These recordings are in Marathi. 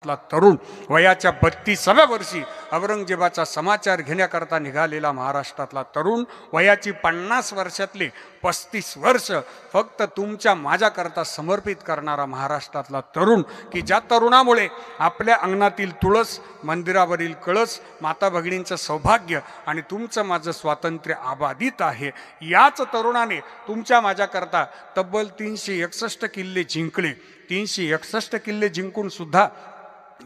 तरुण वयाच्या 32व्या वर्षी औरंगजेबाचा समाचार घेण्याकरता निघालेला महाराष्ट्रातला तरुण, वयाची 50 वर्षातले 35 वर्ष फक्त तुमच्या माझ्याकरता समर्पित करणारा महाराष्ट्रातला तरुण, की ज्या तरुणामुळे आपल्या अंगणातील तुळस, मंदिरावरील कळस, माता भगिनींचं सौभाग्य आणि तुमचं माझं स्वातंत्र्य अबाधित आहे. याच तरुणाने तुमच्या माझ्याकरता तब्बल 361 किल्ले जिंकले. 361 किल्ले जिंकून सुद्धा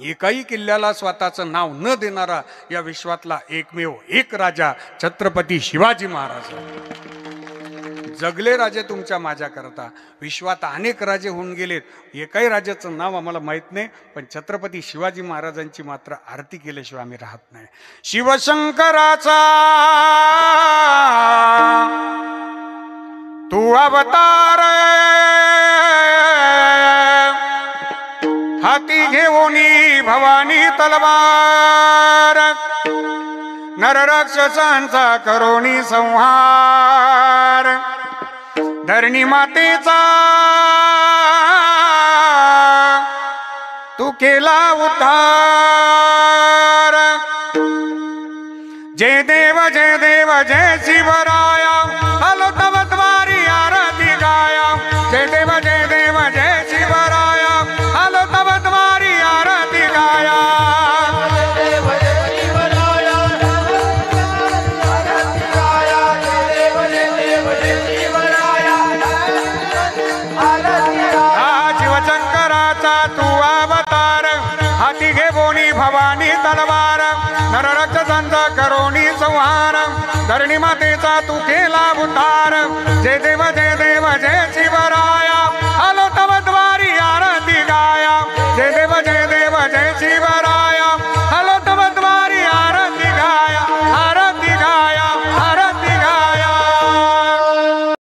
एकाही किल्ल्याला स्वतःचं नाव न देणारा या विश्वातला एकमेव एक राजा छत्रपती शिवाजी महाराज. जगले राजे तुमच्या माझ्याकरता. विश्वात अनेक राजे होऊन गेलेत, एकाही राजाचं नाव आम्हाला माहीत नाही, पण छत्रपती शिवाजी महाराजांची मात्र आरती केल्याशिवाय आम्ही राहत नाही. शिवशंकराचा तू अवतार, हाती घेऊनी भवानी तलवार, नरराक्षसांचा करोनी संहार, धरणी मातेचा तू केला उद्धार. जय देव जय देव जय शिवराया, हलो तव द्वारी आरती गाया. जय देव जय देव जय शिवराया, हलो तव द्वारी आरती गाया. शिवशंकराचा तू अवतार, हाती घेऊनी भवानी तलवार, नरराक्षसांचा करोनी संहार, धरणी मातेचा तू केला उद्धार. जय देव जय देव जय शिवराया, हलो तव द्वारी आरती गाया. जय देव जय देव